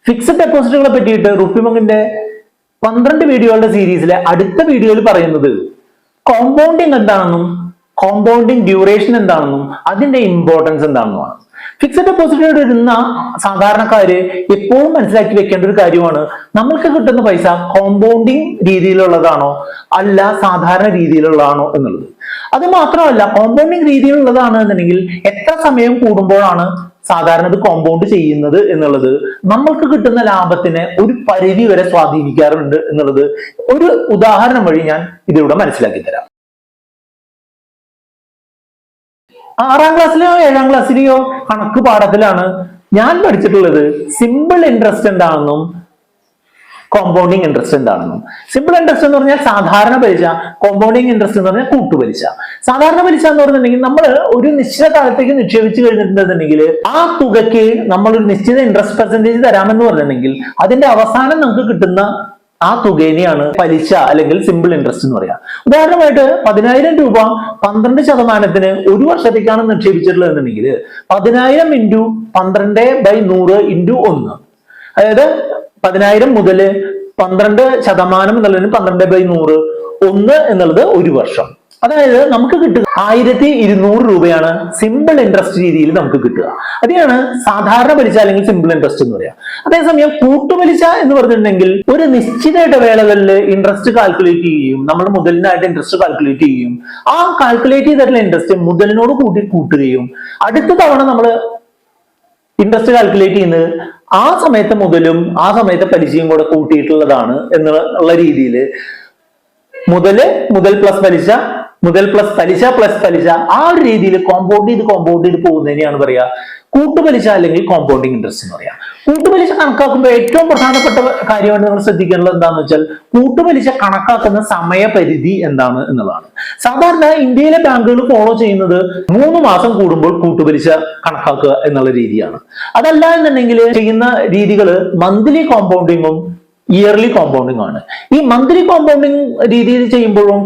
Fixed ഡെപ്പോസിറ്റുകളെ പറ്റിയിട്ട് റുപ്പിമങ്ങിന്റെ 12 വീഡിയോകളുടെ സീരീസിലെ അടുത്ത വീഡിയോയിൽ പറയുന്നത് കോമ്പൗണ്ടിങ് എന്താണെന്നും കോമ്പൗണ്ടിങ് ഡ്യൂറേഷൻ എന്താണെന്നും അതിന്റെ ഇമ്പോർട്ടൻസ് എന്താണെന്നുമാണ്. ഫിക്സഡ് ഡെപ്പോസിറ്റ് ഇടുന്ന സാധാരണക്കാര് എപ്പോഴും മനസ്സിലാക്കി വെക്കേണ്ട ഒരു കാര്യമാണ്, നമ്മൾക്ക് കിട്ടുന്ന പൈസ കോമ്പൗണ്ടിങ് രീതിയിലുള്ളതാണോ അല്ല സാധാരണ രീതിയിലുള്ളതാണോ എന്നുള്ളത്. അത് മാത്രമല്ല, കോമ്പൗണ്ടിങ് രീതിയിലുള്ളതാണ് എന്നുണ്ടെങ്കിൽ എത്ര സമയം കൂടുമ്പോഴാണ് സാധാരണ ഇത് കോമ്പൗണ്ട് ചെയ്യുന്നത് എന്നുള്ളത് നമ്മൾക്ക് കിട്ടുന്ന ലാഭത്തിനെ ഒരു പരിധി വരെ സ്വാധീനിക്കാറുണ്ട് എന്നുള്ളത് ഒരു ഉദാഹരണം വഴി ഞാൻ ഇതിലൂടെ മനസ്സിലാക്കി തരാം. 6ാം ക്ലാസ്സിലെയോ 7ാം ക്ലാസ്സിലെയോ കണക്ക് പാഠത്തിലാണ് ഞാൻ പഠിച്ചിട്ടുള്ളത് സിമ്പിൾ ഇൻട്രസ്റ്റ് എന്താണെന്നും കോമ്പൗണ്ടിങ് ഇൻട്രസ്റ്റ് എന്താണെന്നും. സിമ്പിൾ ഇൻട്രസ്റ്റ് എന്ന് പറഞ്ഞാൽ സാധാരണ പലിശ, കോമ്പൗണ്ടിങ് ഇൻട്രസ്റ്റ് എന്ന് പറഞ്ഞാൽ കൂട്ടുപലിശ. സാധാരണ പലിശ എന്ന് പറഞ്ഞിട്ടുണ്ടെങ്കിൽ നമ്മൾ ഒരു നിശ്ചിത കാലത്തേക്ക് നിക്ഷേപിച്ചു കഴിഞ്ഞിട്ടുണ്ടെന്നുണ്ടെങ്കിൽ ആ തുകയ്ക്ക് നമ്മൾ ഒരു നിശ്ചിത ഇൻട്രസ്റ്റ് പെർസെന്റേജ് തരാമെന്ന് പറഞ്ഞിട്ടുണ്ടെങ്കിൽ അതിന്റെ അവസാനം നമുക്ക് കിട്ടുന്ന ആ തുകേനെയാണ് പലിശ അല്ലെങ്കിൽ സിമ്പിൾ ഇൻട്രസ്റ്റ് എന്ന് പറയാം. ഉദാഹരണമായിട്ട് 10,000 രൂപ 12% ഒരു വർഷത്തേക്കാണ് നിക്ഷേപിച്ചിട്ടുള്ളത് എന്നുണ്ടെങ്കിൽ 10,000 ഇൻറ്റു 12/100 ഇൻറ്റു 1, അതായത് 10,000 മുതൽ 12% എന്നുള്ളതിന് 12/100 1 എന്നുള്ളത് ഒരു വർഷം. അതായത് നമുക്ക് കിട്ടുക 1,200 രൂപയാണ് സിമ്പിൾ ഇൻട്രസ്റ്റ് രീതിയിൽ നമുക്ക് കിട്ടുക. അതിനാണ് സാധാരണ പലിശ അല്ലെങ്കിൽ സിമ്പിൾ ഇൻട്രസ്റ്റ് എന്ന് പറയാം. അതേസമയം കൂട്ടുപലിശ എന്ന് പറഞ്ഞിട്ടുണ്ടെങ്കിൽ ഒരു നിശ്ചിത ഇടവേളകളിൽ ഇൻട്രസ്റ്റ് കാൽക്കുലേറ്റ് ചെയ്യുകയും നമ്മൾ മുതലിനായിട്ട് ഇൻട്രസ്റ്റ് കാൽക്കുലേറ്റ് ചെയ്യുകയും ആ കാൽക്കുലേറ്റ് ചെയ്തിട്ടുള്ള ഇൻട്രസ്റ്റ് മുതലിനോട് കൂട്ടുകയും അടുത്ത തവണ നമ്മൾ ഇൻട്രസ്റ്റ് കാൽക്കുലേറ്റ് ചെയ്യുന്നത് ആ സമയത്ത് മുതലും ആ സമയത്ത് പലിശയും കൂടെ കൂട്ടിയിട്ടുള്ളതാണ് എന്നുള്ള രീതിയിൽ മുതൽ പ്ലസ് പലിശ, മുതൽ പ്ലസ് പലിശ പ്ലസ് പലിശ, ആ ഒരു രീതിയിൽ കോമ്പൗണ്ട് ചെയ്ത് പോകുന്നതിനെയാണ് പറയാ കൂട്ടുപലിശ അല്ലെങ്കിൽ കോമ്പൗണ്ടിങ് ഇൻട്രസ്റ്റ് എന്ന് പറയാം. കൂട്ടുപലിശ കണക്കാക്കുമ്പോൾ ഏറ്റവും പ്രധാനപ്പെട്ട കാര്യമായിട്ട് നമ്മൾ ശ്രദ്ധിക്കേണ്ടത് എന്താണെന്ന് വെച്ചാൽ കൂട്ടുപലിശ കണക്കാക്കുന്ന സമയപരിധി എന്താണ് എന്നുള്ളതാണ്. സാധാരണ ഇന്ത്യയിലെ ബാങ്കുകൾ ഫോളോ ചെയ്യുന്നത് 3 മാസം കൂടുമ്പോൾ കൂട്ടുപലിശ കണക്കാക്കുക എന്നുള്ള രീതിയാണ്. അതല്ല എന്നുണ്ടെങ്കിൽ ചെയ്യുന്ന രീതികൾ മന്ത്ലി കോമ്പൗണ്ടിങ്ങും ഇയർലി കോമ്പൗണ്ടിങ് ആണ്. ഈ മന്ത്ലി കോമ്പൗണ്ടിങ് രീതിയിൽ ചെയ്യുമ്പോഴും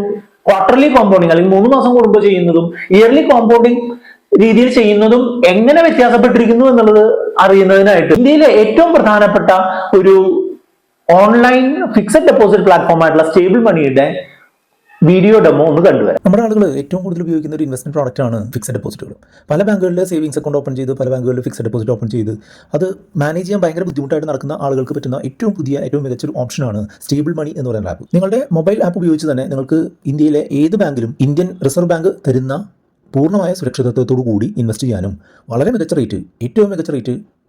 ക്വാർട്ടർലി കോമ്പൗണ്ടിങ് അല്ലെങ്കിൽ 3 മാസം കൂടുമ്പോൾ ചെയ്യുന്നതും ഇയർലി കോമ്പൗണ്ടിങ് രീതിയിൽ ചെയ്യുന്നതും എങ്ങനെ വ്യത്യാസപ്പെട്ടിരിക്കുന്നു എന്നുള്ളത് അറിയുന്നതിനായിട്ട് ഇന്ത്യയിലെ ഏറ്റവും പ്രധാനപ്പെട്ട ഒരു ഓൺലൈൻ ഫിക്സഡ് ഡെപ്പോസിറ്റ് പ്ലാറ്റ്ഫോം ആയിട്ടുള്ള സ്റ്റേബിൾ മണിയുടെ വീഡിയോ ഡെമോ ഒന്ന് കണ്ടുവരാം. നമ്മുടെ ആളുകൾ ഏറ്റവും കൂടുതൽ ഉപയോഗിക്കുന്ന ഒരു ഇൻവെസ്റ്റ്മെന്റ് പ്രോഡക്റ്റ് ആണ് ഫിക്സഡ് ഡെപ്പോസിറ്റുകൾ. പല ബാങ്കുകളിലെ സേവിങ്സ് അക്കൗണ്ട് ഓപ്പൺ ചെയ്ത് പല ബാങ്കുകളിൽ ഫിക്സഡ് ഡെപ്പോസിറ്റ് ഓപ്പൺ ചെയ്ത് അത് മാനേജ് ചെയ്യാൻ ഭയങ്കര ബുദ്ധിമുട്ടായിട്ട് നടക്കുന്ന ആളുകൾക്ക് പറ്റുന്ന ഏറ്റവും മികച്ചൊരു ഓപ്ഷനാണ് സ്റ്റേബിൾ മണി എന്ന് പറയുന്ന ആപ്പ്. നിങ്ങളുടെ മൊബൈൽ ആപ്പ് ഉപയോഗിച്ച് തന്നെ നിങ്ങൾക്ക് ഇന്ത്യയിലെ ഏത് ബാങ്കിലും ഇന്ത്യൻ റിസർവ് ബാങ്ക് തരുന്ന പൂർണ്ണമായ സുരക്ഷിതത്വത്തോടു കൂടി ഇൻവെസ്റ്റ് ചെയ്യാനും വളരെ മികച്ച റേറ്റ്,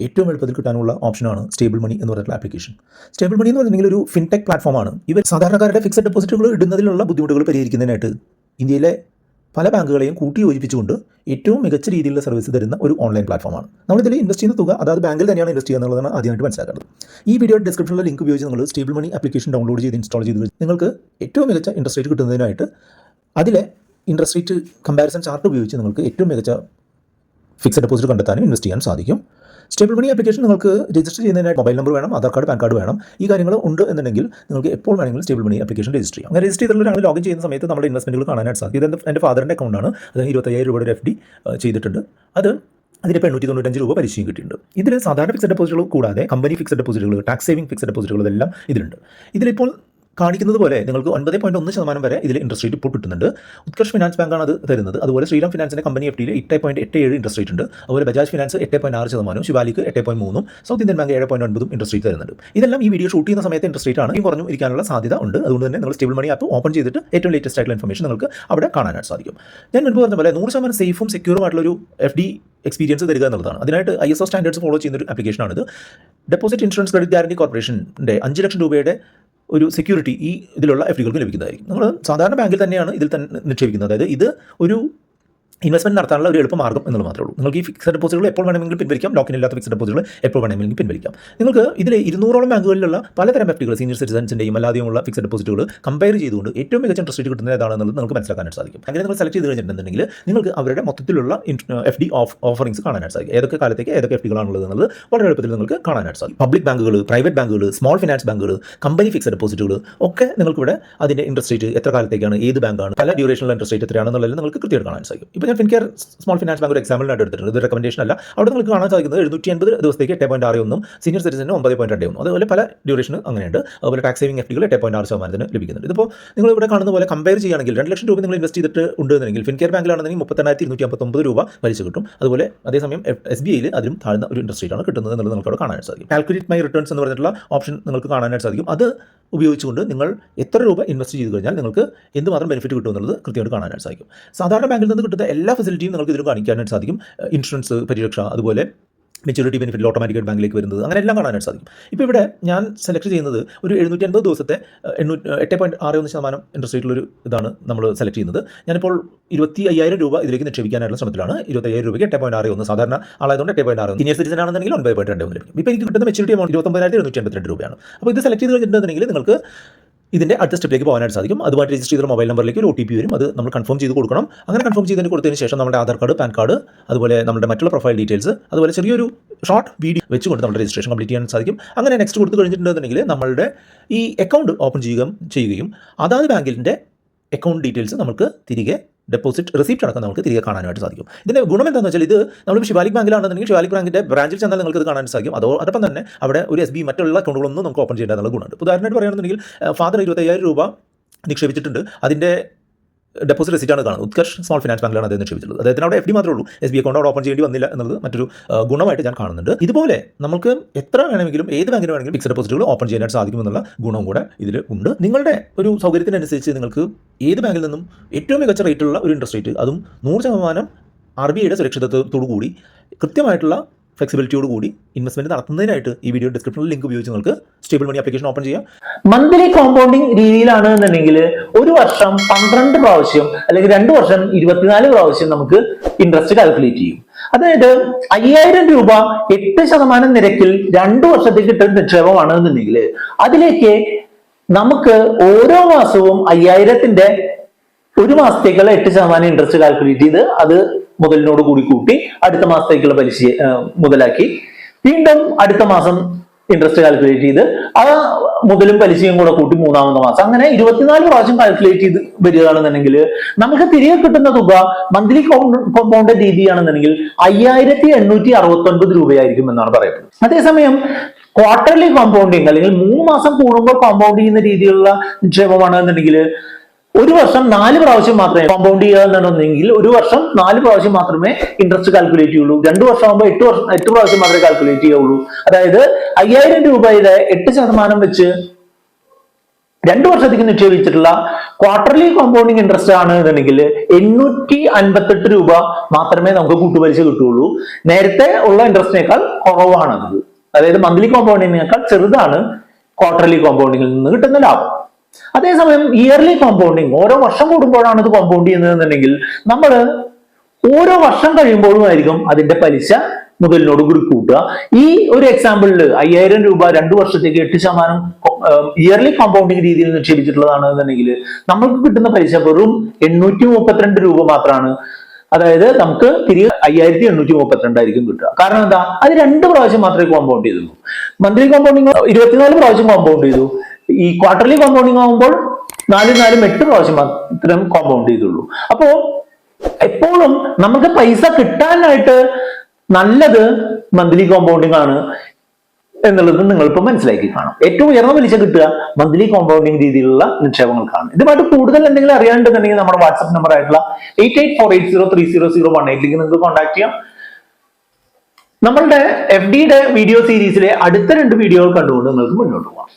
ഏറ്റവും എളുപ്പത്തിൽ കിട്ടാനുള്ള ഓപ്ഷനാണ് സ്റ്റേബിൾ മണി എന്ന് പറയുന്ന ആപ്ലിക്കേഷൻ. സ്റ്റേബിൾ മണി എന്ന് പറഞ്ഞിട്ടുണ്ടെങ്കിൽ ഒരു ഫിൻടെക് പ്ലാറ്റ്ഫോമാണ്. ഇവർ സാധാരണക്കാരുടെ ഫിക്സഡ് ഡെപ്പോസിറ്റുകൾ ഇടുന്നതിലുള്ള ബുദ്ധിമുട്ടുകൾ പരിഹരിക്കുന്നതിനായിട്ട് ഇന്ത്യയിലെ പല ബാങ്കുകളെയും കൂട്ടി യോജിപ്പിച്ചുകൊണ്ട് ഏറ്റവും മികച്ച രീതിയിലുള്ള സർവീസ് തരുന്ന ഒരു ഓൺലൈൻ പ്ലാറ്റ്ഫോമാണ്. നമ്മളിതിൽ ഇൻവെസ്റ്റ് ചെയ്യുന്ന തുക അതായത് ബാങ്കിൽ തന്നെയാണ് ഇൻവെസ്റ്റ് ചെയ്യുക എന്നുള്ളതാണ് ആദ്യമായിട്ട് മനസ്സിലാക്കേണ്ടത്. ഈ വീഡിയോ ഡിസ്ക്രിപ്ഷനിലെ ലിങ്ക് ഉപയോഗിച്ച് നിങ്ങൾ സ്റ്റേബിൾ മണി ആപ്ലിക്കേഷൻ ഡൗൺലോഡ് ചെയ്ത് ഇൻസ്റ്റാൾ ചെയ്ത് നിങ്ങൾക്ക് ഏറ്റവും മികച്ച ഇൻട്രസ്റ്റ് റേറ്റ് കിട്ടുന്നതിനായിട്ട് അതിലെ ഇൻട്രസ്റ്റ് റേറ്റ് കമ്പാരിസൺ ചാർട്ട് ഉപയോഗിച്ച് നിങ്ങൾക്ക് ഏറ്റവും മികച്ച ഫിക്സഡ് ഡെപ്പോസിറ്റ് കണ്ടെത്താനും ഇൻവെസ്റ്റ് ചെയ്യാൻ സാധിക്കും. സ്റ്റേബിൾ മണി ആപ്ലിക്കേഷൻ നിങ്ങൾക്ക് രജിസ്റ്റർ ചെയ്യുന്നതിനായിട്ട് മൊബൈൽ നമ്പർ വേണം, ആധാർ കാർഡ്, പാൻ കാർഡ് വേണം. ഈ കാര്യങ്ങൾ ഉണ്ട് എന്നുണ്ടെങ്കിൽ നിങ്ങൾക്ക് എപ്പോൾ വേണമെങ്കിലും സ്റ്റേബിൾ മണി ആപ്ലിക്കേഷൻ രജിസ്റ്റർ ചെയ്യാം. അങ്ങനെ രജിസ്റ്റർ ചെയ്തിട്ടുള്ള ലോഗിൻ ചെയ്യുന്ന സമയത്ത് നമ്മുടെ ഇൻവെസ്റ്റ്മെന്റുകൾ കാണാനായിട്ട് സാധിക്കും. ഇത് എൻ്റെ ഫാദറിൻ്റെ അക്കൗണ്ടാണ്. അത് 25,000 രൂപയുടെ ഒരു FD ചെയ്തിട്ടുണ്ട്. അതിനിപ്പോൾ 895 രൂപ പലിശയും കിട്ടിയിട്ടുണ്ട്. ഇതിൽ സാധാരണ ഫിക്സഡ് ഡെപ്പോസിറ്റുകൾ കൂടാതെ കമ്പനി ഫിക്സഡ് ഡെപ്പോസിറ്റുകൾ, ടാക്സ് സേവിംഗ് ഫിക്സഡ് ഡെപ്പോസിറ്റുകൾ ഇതെല്ലാം ഇതിലുണ്ട്. ഇതിലിപ്പോൾ കാണിക്കുന്നത് പോലെ നിങ്ങൾക്ക് 9.1% വരെ ഇതിൽ ഇൻട്രസ്റ്റ് റേറ്റ് ഇപ്പോൾ കിട്ടുന്നുണ്ട്. ഉത്കർഷ് ഫിനാൻസ് ബാങ്കാണ് അത് തരുന്നത്. അതുപോലെ ശ്രീറാം ഫിനാൻസിൻ്റെ കമ്പനി FDയിൽ 8.87 ഇൻട്രസ്റ്റ് റേറ്റ് ഉണ്ട്. അതുപോലെ Bajaj finance 8.6%, Shivalik 8.3%, south Indian bank 7.9% interest rate തരുന്നുണ്ട്. ഇതെല്ലാം ഈ വീഡിയോ ഷൂട്ട് ചെയ്യുന്ന സമയത്ത് ഇൻട്രസ്റ്റ് റേറ്റ് ആണ്. ഈ കുറഞ്ഞു ഇരിക്കാനുള്ള സാധ്യത ഉണ്ട്. അതുകൊണ്ട് തന്നെ നിങ്ങൾ സ്റ്റേബിൾ മണി ആപ്പ് ഓപ്പൺ ചെയ്തിട്ട് ഏറ്റവും ലേറ്റസ്റ്റ് ആയിട്ടുള്ള ഇൻഫർമേഷൻ നിങ്ങൾക്ക് അവിടെ കാണാനായിട്ട് സാധിക്കും. ഞാൻ മുൻപ് പറഞ്ഞ പോലെ 100% സേഫും സെക്യൂറും ആയിട്ടുള്ളൊരു FD എക്സ്പീരിയൻസ് തരിക എന്നുള്ളതാണ്. അതിനായിട്ട് ISO സ്റ്റാൻഡേർഡ്സ് ഫോളോ ചെയ്യുന്ന ഒരു ആപ്ലിക്കേഷനാണിത്. ഡെപ്പോസിറ്റ് ഇൻഷുറൻസ് ക്രെഡിറ്റ് ഗ്യാരണ്ടി കോർപ്പറേഷൻ്റെ 5 ലക്ഷം രൂപയുടെ ഒരു സെക്യൂരിറ്റി ഈ ഇതിലുള്ള FDകൾക്ക് ലഭിക്കുന്നതായിരിക്കും. നമ്മൾ സാധാരണ ബാങ്കിൽ തന്നെയാണ് ഇതിൽ തന്നെ നിക്ഷേപിക്കുന്നത്. അതായത് ഇത് ഒരു ഇൻവെസ്റ്റ്മെന്റ് നടത്താനുള്ള ഒരു എളുപ്പമാർഗ്ഗം എന്നുള്ളത് മാത്രമേ ഉള്ളൂ. നിങ്ങൾക്ക് ഈ ഫിക്സഡ് ഡെപ്പോസിറ്റുകൾ എപ്പോൾ വേണമെങ്കിലും പിൻവലിക്കാം. ലോക്കിൻ ഇല്ലാത്ത ഫിക്സഡ് ഡെപ്പോസിറ്റുകൾ എപ്പോൾ വേണമെങ്കിലും പിൻവലിക്കാം. നിങ്ങൾക്ക് ഇതിൽ 200ഓളം ബാങ്കുകളിലുള്ള പലതരം FDകൾ, സീനിയർ സിറ്റിസൻസിൻ്റെയും അല്ലാതെയുമുള്ള ഫിക്സഡ് ഡെപ്പോസിറ്റുകൾ കമ്പയർ ചെയ്തുകൊണ്ട് ഏറ്റവും മികച്ച ഇൻട്രസ്റ്റ് റേറ്റ് കിട്ടുന്നത് ഏതാണെന്നുള്ളത് നിങ്ങൾക്ക് മനസ്സിലാക്കാനായിട്ട് സാധിക്കും. അങ്ങനെ നിങ്ങൾ സെലക്ട് ചെയ്ത് കഴിഞ്ഞിട്ടുണ്ടെങ്കിൽ നിങ്ങൾക്ക് അവരുടെ മൊത്തത്തിലുള്ള FD ഓഫറിംഗ്സ് കാണാനായിട്ട് സാധിക്കും. ഏതൊക്കെ കാലത്തേക്ക് ഏതൊക്കെ FDകളാണുള്ളത് എന്നുള്ളത് വളരെ എളുപ്പത്തിൽ നിങ്ങൾക്ക് കാണാനായിട്ട് സാധിക്കും. പബ്ലിക് ബാങ്കുകൾ, പ്രൈവറ്റ് ബാങ്കുകൾ, സ്മോൾ ഫിനാൻസ് ബാങ്കുകൾ, കമ്പനി ഫിക്സഡ് ഡെപ്പോസിറ്റുകൾ ഒക്കെ നിങ്ങൾക്ക് ഇവിടെ അതിൻ്റെ ഇൻട്രസ്റ്റ് റേറ്റ് എത്ര കാലത്തേക്കാണ്, ഏത് ബാങ്കാണ്, പല ഡ്യൂറേഷനുള്ള ഇൻട്രസ്റ്റ് റേറ്റ് എത്രയാണെന്നുള്ളത് നിങ്ങൾക്ക് കൃത്യമായിട്ട് കാണാൻ സാധിക്കും. ഇപ്പോൾ ഞാൻ ഫിൻകെയർ സ്മോൾ ഫിനാൻസ് ബാങ്ക് ഒരു എക്സാമ്പിളിനായിട്ട് എടുത്തിട്ടുണ്ട്, ഇത് റെക്കമെൻഡേഷൻ അല്ല. അവിടെ നിങ്ങൾക്ക് കാണാൻ സാധിക്കുന്നത് 750 ദിവസത്തേക്ക് 8.61, സീനിയർ സിറ്റിസന് 9.21. അതുപോലെ പല ഡ്യൂറേഷന് അങ്ങനെയുണ്ട്. അതുപോലെ ടാക്സ് സേവിംഗ് FDകൾ 8.6% ലഭിക്കുന്നുണ്ട്. ഇതിപ്പോൾ നിങ്ങൾ ഇവിടെ കാണുന്ന പോലെ കമ്പയർ ചെയ്യുകയാണെങ്കിൽ 2 ലക്ഷം രൂപ നിങ്ങൾ ഇൻവെസ്റ്റ് ചെയ്തിട്ട് ഉണ്ടെങ്കിൽ ഫിൻകെയർ ബാങ്കിലാണെന്നെങ്കിൽ 38,259 രൂപ പലിശ കിട്ടും. അതുപോലെ അതേസമയം SBIയിൽ അതിലും താഴ്ന്ന ഒരു ഇൻട്രസ്റ്റ് റേറ്റാണ് കിട്ടുന്നത് എന്നുള്ളത് നിങ്ങൾക്ക് അവിടെ കാണാൻ സാധിക്കും. കാൽക്കുലേറ്റ് മൈ റിട്ടേൺസ് എന്ന് പറഞ്ഞിട്ടുള്ള ഓപ്ഷൻ നിങ്ങൾക്ക് കാണാനായിട്ട് സാധിക്കും. അത് ഉപയോഗിച്ചുകൊണ്ട് നിങ്ങൾ എത്ര രൂപ ഇൻവെസ്റ്റ് ചെയ്ത് കഴിഞ്ഞാൽ നിങ്ങൾക്ക് എന്തുമാത്രം ബെനിഫിറ്റ് കിട്ടും എന്നുള്ളത് കൃത്യമായിട്ട് കാണാനായിട്ട് സാധിക്കും. സാധാരണ ബാങ്കിൽ നിന്ന് കിട്ടുന്ന എല്ലാ ഫെസിലിറ്റിയും നിങ്ങൾക്ക് ഇതിൽ കാണിക്കാനായിട്ട് സാധിക്കും. ഇൻഷുറൻസ്, പരിരക്ഷ, അതുപോലെ മെച്യൂരിറ്റി ബെനിഫിറ്റ് ഓട്ടോമാറ്റിക്കായിട്ട് ബാങ്കിലേക്ക് വരുന്നത്, അങ്ങനെ എല്ലാം കാണാനായിട്ട് സാധിക്കും. ഇപ്പോൾ ഇവിടെ ഞാൻ സെലക്ട് ചെയ്യുന്നത് ഒരു 750 ദിവസത്തെ 8.61% ഇൻട്രസ്റ്റ് റേറ്റിലൊരു ഇതാണ് നമ്മൾ സെലക്ട് ചെയ്യുന്നത്. ഞാനിപ്പോൾ 25,000 രൂപ ഇതിലേക്ക് നിക്ഷേപിക്കാനായിട്ടുള്ള ശ്രമത്തിലാണ്. 25,000 രൂപയ്ക്ക് 8.61, സാധാരണ ആളായതുകൊണ്ട് 8.61, സീനിയർ സിറ്റിസൺ ആണെന്നുണ്ടെങ്കിൽ 9.21 ലഭിക്കും. ഇപ്പോൾ എനിക്ക് കിട്ടുന്ന മെച്യൂരിറ്റി എമൗണ്ട് 29,782 രൂപയാണ്. അപ്പോൾ ഇത് സെലക്ട് ചെയ്ത് കഴിഞ്ഞിട്ടുണ്ടെങ്കിൽ നിങ്ങൾക്ക് ഇതിൻ്റെ അടുത്ത സ്റ്റെപ്പിലേക്ക് പോകാനായിട്ട് സാധിക്കും. അതുമായിട്ട് രജിസ്റ്റർ ചെയ്ത മൊബൈൽ നമ്പറിലേക്ക് ഒരു OTP വരും. അത് നമ്മൾ കൺഫേം ചെയ്ത് കൊടുക്കണം. അങ്ങനെ കൺഫേം ചെയ്തതിന് കൊടുത്തതിന് ശേഷം നമ്മുടെ ആധാർ കാർഡ്, പാൻ കാർഡ്, അതുപോലെ നമ്മുടെ മറ്റുള്ള പ്രൊഫൈൽ ഡീറ്റെയിൽസ്, അതുപോലെ ചെറിയൊരു ഷോർട്ട് വീഡിയോ വെച്ചുകൊണ്ട് നമ്മുടെ രജിസ്ട്രേഷൻ കംപ്ലീറ്റ് ചെയ്യാൻ സാധിക്കും. അങ്ങനെ നെക്സ്റ്റ് കൊടുത്ത് കഴിഞ്ഞിട്ടുണ്ടെന്നുണ്ടെങ്കിൽ നമ്മളുടെ ഈ അക്കൗണ്ട് ഓപ്പൺ ചെയ്യുകയും അതാത് ബാങ്കിൻ്റെ അക്കൗണ്ട് ഡീറ്റെയിൽസ് നമുക്ക് തിരികെ ഡെപ്പോസിറ്റ് റെസിപ്റ്റ് അടക്കം നമുക്ക് തിരികെ കാണാനായിട്ട് സാധിക്കും. ഇതിൻ്റെ ഗുണം എന്താണെന്ന് വെച്ചാൽ, ഇത് നമ്മൾ ശിവാലിക് ബാങ്കിലാണെന്നുണ്ടെങ്കിൽ ശിവാലിക് ബാങ്കിൻ്റെ ബ്രാഞ്ചിൽ ചെന്നാൽ നിങ്ങൾക്ക് ഇത് കാണാൻ സാധിക്കും. അതോടൊപ്പം തന്നെ അവിടെ ഒരു SBI മറ്റുള്ള അക്കൗണ്ടുകളൊന്നും നമുക്ക് ഓപ്പൺ ചെയ്യേണ്ട എന്നുള്ള ഗുണമുണ്ട്. ഉദാഹരണമായിട്ട് പറയുകയാണെന്നുണ്ടെങ്കിൽ ഫാദർ 25,000 രൂപ നിക്ഷേപിച്ചിട്ടുണ്ട്. അതിൻ്റെ ഡെപ്പോസിറ്റ് റെസിറ്റാണ് കാണുന്നത്. ഉത്കർഷ് സ്മോൾ ഫിനാൻസ് ബാങ്കിലാണ് അദ്ദേഹം നിക്ഷേപിച്ചിട്ടുള്ളത്. അദ്ദേഹത്തിന് അവിടെ FD മാത്രമേ ഉള്ളൂ, SBI അക്കൗണ്ട് അവിടെ ഓപ്പൺ ചെയ്യേണ്ടി വന്നില്ല എന്നുള്ളത് മറ്റൊരു ഗുണമായിട്ട് ഞാൻ കാണുന്നുണ്ട്. ഇതുപോലെ നമുക്ക് എത്ര വേണമെങ്കിലും ഏത് ബാങ്കിന് വേണമെങ്കിലും ഫിക്സഡ് ഡെപ്പോസിറ്റുകൾ ഓപ്പൺ ചെയ്യാനായിട്ട് സാധിക്കുമെന്നുള്ള ഗുണവും കൂടെ ഇതിൽ ഉണ്ട്. നിങ്ങളുടെ ഒരു സൗകര്യത്തിനനുസരിച്ച് നിങ്ങൾക്ക് ഏത് ബാങ്കിൽ നിന്നും ഏറ്റവും മികച്ച റേറ്റുള്ള ഒരു ഇൻട്രസ്റ്റ് റേറ്റ്, അതും 100% RBIയുടെ സുരക്ഷിതത്വത്തോടു കൂടി കൃത്യമായിട്ടുള്ള ഫ്ലെക്സിബിലിറ്റിയോട് കൂടി ഇൻവെസ്റ്റ്മെന്റ് നടത്തുന്നതിനായിട്ട് ഈ വീഡിയോ ഡിസ്ക്രിപ്ഷനിൽ ലിങ്ക് ഉപയോഗിച്ച് നിങ്ങൾക്ക് സ്റ്റേബിൾ മണി ആപ്ലിക്കേഷൻ ഓപ്പൺ ചെയ്യാം. മന്ത്ലി കോമ്പൗണ്ടിങ് രീതിയിലാണ് എന്നുണ്ടെങ്കിൽ ഒരു വർഷം 12 പ്രാവശ്യം അല്ലെങ്കിൽ 2 വർഷം 24 പ്രാവശ്യം നമുക്ക് ഇൻട്രസ്റ്റ് കാൽക്കുലേറ്റ് ചെയ്യും. അതായത് 5,000 രൂപ 8% നിരക്കിൽ 2 വർഷത്തേക്ക് കിട്ടുന്ന നിക്ഷേപമാണ് എന്നുണ്ടെങ്കിൽ അതിലേക്ക് നമുക്ക് ഓരോ മാസവും 5,000ന്റെ ഒരു മാസത്തേക്കുള്ള 8% ഇൻട്രസ്റ്റ് കാൽക്കുലേറ്റ് ചെയ്ത് അത് മുതലിനോട് കൂടി കൂട്ടി അടുത്ത മാസത്തേക്കുള്ള പലിശ മുതലാക്കി വീണ്ടും അടുത്ത മാസം ഇൻട്രസ്റ്റ് കാൽക്കുലേറ്റ് ചെയ്ത് ആ മുതലും പലിശയും കൂടെ കൂട്ടി 3ാമത്തെ മാസം, അങ്ങനെ 24 പ്രാവശ്യം കാൽക്കുലേറ്റ് ചെയ്ത് വരികയാണെന്നുണ്ടെങ്കിൽ നമുക്ക് തിരികെ കിട്ടുന്ന തുക മന്ത്ലി കോമ്പൗണ്ട് രീതിയാണെന്നുണ്ടെങ്കിൽ 5,869 രൂപയായിരിക്കും എന്നാണ് പറയപ്പെടുന്നത്. അതേസമയം ക്വാർട്ടർലി കോമ്പൗണ്ടിങ് അല്ലെങ്കിൽ 3 മാസം കൂടുമ്പോൾ കോമ്പൗണ്ട് ചെയ്യുന്ന രീതിയിലുള്ള നിക്ഷേപമാണ് എന്നുണ്ടെങ്കിൽ ഒരു വർഷം 4 പ്രാവശ്യം മാത്രമേ കോമ്പൗണ്ട് ചെയ്യുക എന്നുണ്ടെങ്കിൽ ഒരു വർഷം 4 പ്രാവശ്യം മാത്രമേ ഇൻട്രസ്റ്റ് കാൽക്കുലേറ്റ് ചെയ്യുള്ളൂ. 2 വർഷം ആകുമ്പോൾ 8 പ്രാവശ്യം മാത്രമേ കാൽക്കുലേറ്റ് ചെയ്യുള്ളൂ. അതായത് 5,000 രൂപയുടെ 8% വെച്ച് 2 വർഷത്തേക്ക് നിക്ഷേപിച്ചിട്ടുള്ള ക്വാർട്ടർലി കോമ്പൗണ്ടിങ് ഇൻട്രസ്റ്റ് ആണ് എന്നുണ്ടെങ്കിൽ 858 രൂപ മാത്രമേ നമുക്ക് കൂട്ടുപലിശ കിട്ടുള്ളൂ. നേരത്തെ ഉള്ള ഇൻട്രസ്റ്റിനേക്കാൾ കുറവാണത്. അതായത് മന്ത്ലി കോമ്പൗണ്ടിങ്ങിനേക്കാൾ ചെറുതാണ് ക്വാർട്ടർലി കോമ്പൗണ്ടിങ്ങിൽ നിന്ന് കിട്ടുന്ന ലാഭം. അതേസമയം ഇയർലി കോമ്പൗണ്ടിങ് ഓരോ വർഷം കൂടുമ്പോഴാണ് ഇത് കോമ്പൗണ്ട് ചെയ്യുന്നതെന്നുണ്ടെങ്കിൽ നമ്മൾ ഓരോ വർഷം കഴിയുമ്പോഴും ആയിരിക്കും അതിന്റെ പലിശ മുതലിനോട് കൂടി കൂട്ടുക. ഈ ഒരു എക്സാമ്പിളിൽ 5,000 രൂപ 2 വർഷത്തേക്ക് 8% ഇയർലി കോമ്പൗണ്ടിങ് രീതിയിൽ നിക്ഷേപിച്ചിട്ടുള്ളതാണ് എന്നുണ്ടെങ്കിൽ നമ്മൾക്ക് കിട്ടുന്ന പലിശ വെറും 832 രൂപ മാത്രമാണ്. അതായത് നമുക്ക് തിരികെ 5,832 ആയിരിക്കും കിട്ടുക. കാരണം എന്താ, അത് 2 പ്രാവശ്യം മാത്രമേ കോമ്പൗണ്ട് ചെയ്തുള്ളൂ. മന്ത്ലി കോമ്പൗണ്ടിങ് 24 പ്രാവശ്യം കോമ്പൗണ്ട് ചെയ്തു. ഈ ക്വാർട്ടർലി കോമ്പൗണ്ടിങ് ആകുമ്പോൾ 8 പ്രാവശ്യം മാത്രം കോമ്പൗണ്ട് ചെയ്തുള്ളൂ. അപ്പോ എപ്പോഴും നമുക്ക് പൈസ കിട്ടാനായിട്ട് നല്ലത് മന്ത്ലി കോമ്പൗണ്ടിങ് ആണ് എന്നുള്ളത് നിങ്ങളിപ്പോൾ മനസ്സിലാക്കി കാണും. ഏറ്റവും ഉയർന്ന പലിശ കിട്ടുക മന്ത്ലി കോമ്പൗണ്ടിങ് രീതിയിലുള്ള നിക്ഷേപങ്ങൾക്കാണ്. ഇതുമായിട്ട് കൂടുതൽ എന്തെങ്കിലും അറിയാനുണ്ടെന്നുണ്ടെങ്കിൽ നമ്മുടെ വാട്സ്ആപ്പ് നമ്പർ ആയിട്ടുള്ള 8848030018 നിങ്ങൾക്ക് കോൺടാക്ട് ചെയ്യാം. നമ്മളുടെ FDയുടെ വീഡിയോ സീരീസിലെ അടുത്ത 2 വീഡിയോകൾ കണ്ടുകൊണ്ട് നിങ്ങൾക്ക് മുന്നോട്ട് പോകാം.